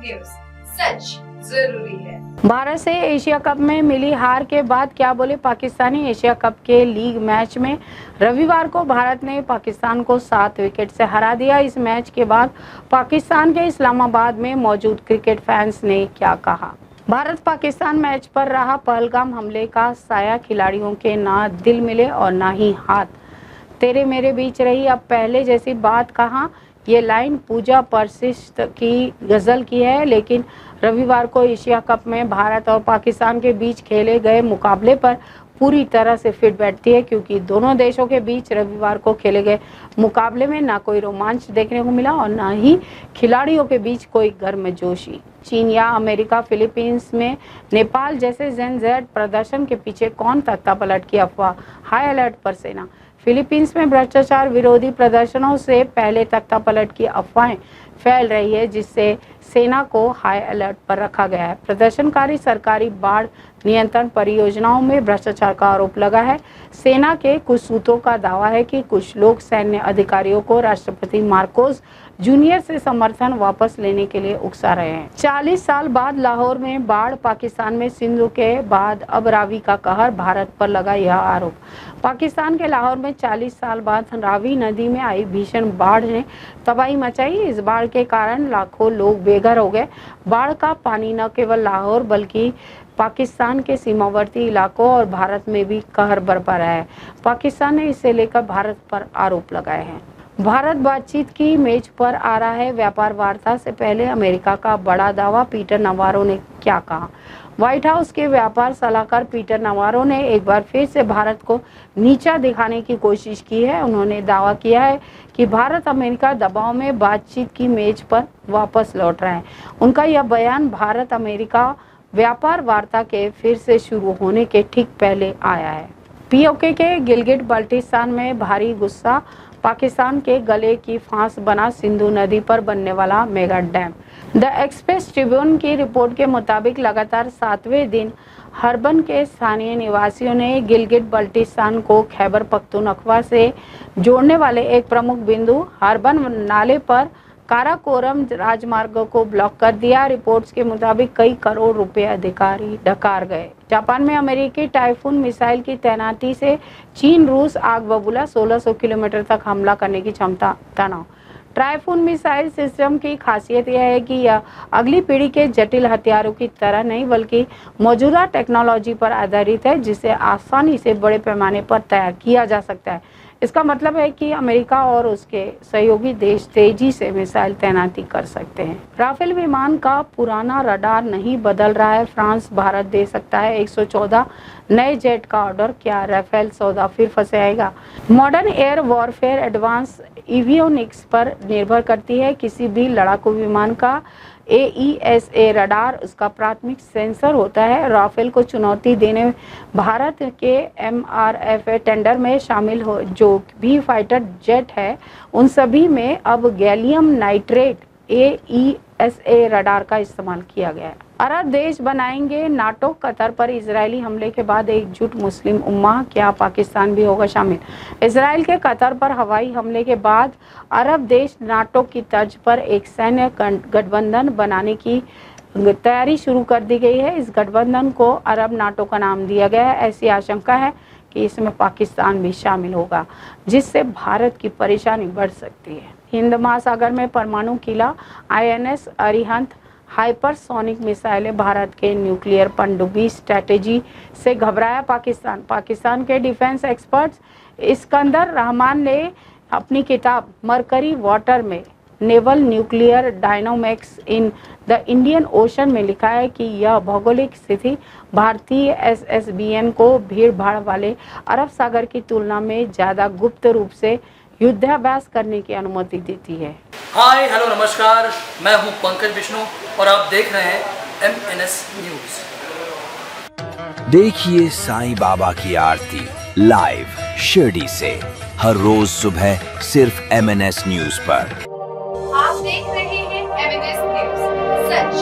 News, सच जरूरी है। भारत से एशिया कप में मिली हार के बाद क्या बोले पाकिस्तानी। एशिया कप के लीग मैच में रविवार को भारत ने पाकिस्तान को 7 विकेट से हरा दिया। इस मैच के बाद पाकिस्तान के इस्लामाबाद में मौजूद क्रिकेट फैंस ने क्या कहा। भारत पाकिस्तान मैच पर रहा पहलगाम हमले का साया खिलाड़ियों के ना दिल मिले और ना ही हाथ। तेरे मेरे बीच रही अब पहले जैसी बात कहाँ। ये लाइन पूजा परसिस्ट की गजल की है, लेकिन रविवार को एशिया कप में भारत और पाकिस्तान के बीच खेले गए मुकाबले पर पूरी तरह से फिट बैठती है, क्योंकि दोनों देशों के बीच रविवार को खेले गए मुकाबले में ना कोई रोमांच देखने को मिला और ना ही खिलाड़ियों के बीच कोई गर्मजोशी। चीन या अमेरिका, फिलीपींस में नेपाल जैसे जेनजेड प्रदर्शन के पीछे कौन तख्ता पलट की अफवाह। हाई अलर्ट पर सेना। फिलीपींस में भ्रष्टाचार विरोधी प्रदर्शनों से पहले तख्ता पलट की अफवाहें फैल रही है, जिससे सेना को हाई अलर्ट पर रखा गया है। प्रदर्शनकारी सरकारी बाढ़ नियंत्रण परियोजनाओं में भ्रष्टाचार का आरोप लगा है। सेना के कुछ सूत्रों का दावा है कि कुछ लोग सैन्य अधिकारियों को राष्ट्रपति मार्कोस जूनियर से समर्थन वापस लेने के लिए उकसा रहे हैं। 40 साल बाद लाहौर में बाढ़। पाकिस्तान में सिंधु के बाद अब रावी का कहर, भारत पर लगा यह आरोप। पाकिस्तान के लाहौर में 40 साल बाद रावी नदी में आई भीषण बाढ़ ने तबाही मचाई। इस बाढ़ के कारण लाखों लोग बेघर हो गए। बाढ़ का पानी न केवल लाहौर बल्कि पाकिस्तान के सीमावर्ती इलाकों और भारत में भी कहर बरपा रहा है। पाकिस्तान ने इसे लेकर भारत पर आरोप लगाए हैं। भारत बातचीत की मेज पर आ रहा है। व्यापार वार्ता से पहले अमेरिका का बड़ा दावा। पीटर नवारो ने क्या कहा। व्हाइट हाउस के व्यापार सलाहकार पीटर नवारो ने एक बार फिर से भारत को नीचा दिखाने की कोशिश की है। उन्होंने दावा किया है कि भारत अमेरिका दबाव में बातचीत की मेज पर वापस लौट रहे हैं। उनका यह बयान भारत अमेरिका व्यापार वार्ता के फिर से शुरू होने के ठीक पहले आया है। पीओके के गिलगिट बाल्टिस्तान में भारी गुस्सा। पाकिस्तान के गले की फांस बना सिंधु नदी पर बनने वाला mega dam. The express Tribune की रिपोर्ट के मुताबिक लगातार 7वें दिन हर्बन के स्थानीय निवासियों ने गिलगिट बाल्टिस्तान को खैबर पख्तूनख्वा से जोड़ने वाले एक प्रमुख बिंदु हर्बन नाले पर काराकोरम राजमार्ग को ब्लॉक कर दिया। रिपोर्ट्स के मुताबिक कई करोड़ रुपए अधिकारी डकार गए। जापान में अमेरिकी टाइफून मिसाइल की तैनाती से चीन रूस आग बबूला। 1600 किलोमीटर तक हमला करने की क्षमता। तनाव। टाइफून मिसाइल सिस्टम की खासियत यह है कि यह अगली पीढ़ी के जटिल हथियारों की तरह नहीं बल्कि मौजूदा टेक्नोलॉजी पर आधारित है, जिसे आसानी से बड़े पैमाने पर तैयार किया जा सकता है। इसका मतलब है कि अमेरिका और उसके सहयोगी देश तेजी से मिसाइल तैनाती कर सकते हैं। राफेल विमान का पुराना रडार नहीं बदल रहा है। फ्रांस भारत दे सकता है 114 नए जेट का ऑर्डर। क्या राफेल सौदा फिर फंसे आएगा। Modern air warfare advance avionics पर निर्भर करती है। किसी भी लड़ाकू विमान का AESA रडार उसका प्राथमिक सेंसर होता है। राफेल को चुनौती देने भारत के MRFA टेंडर में शामिल हो जो भी फाइटर जेट है, उन सभी में अब गैलियम नाइट्रेट AESA रडार का इस्तेमाल किया गया है। अरब देश बनाएंगे नाटो। कतर पर इजरायली हमले के बाद एकजुट मुस्लिम उम्मा। क्या पाकिस्तान भी होगा शामिल। इजराइल के कतर पर हवाई हमले के बाद अरब देश नाटो की तर्ज पर एक सैन्य गठबंधन बनाने की तैयारी शुरू कर दी गई है। इस गठबंधन को अरब नाटो का नाम दिया गया है। ऐसी आशंका है कि इसमें पाकिस्तान भी शामिल होगा, जिससे भारत की परेशानी बढ़ सकती है। हिंद महासागर में परमाणु किला। INS अरिहंत हाइपरसोनिक मिसाइलें। भारत के न्यूक्लियर पनडुब्बी स्ट्रैटेजी से घबराया पाकिस्तान। पाकिस्तान के डिफेंस एक्सपर्ट्स इस्कंदर रहमान ने अपनी किताब मरकरी वाटर में naval nuclear dynamics in the Indian ocean में लिखा है कि यह भौगोलिक स्थिति भारतीय SSBN को भीड़ भाड़ वाले अरब सागर की तुलना में ज़्यादा गुप्त रूप से युद्धाभ्यास करने की अनुमति देती है। हाय हेलो नमस्कार, मैं हूं पंकज विष्णु और आप देख रहे हैं MNS न्यूज। देखिए साईं बाबा की आरती लाइव शिरडी से हर रोज सुबह सिर्फ MNS न्यूज पर। आप देख रहे हैं MNS न्यूज, सच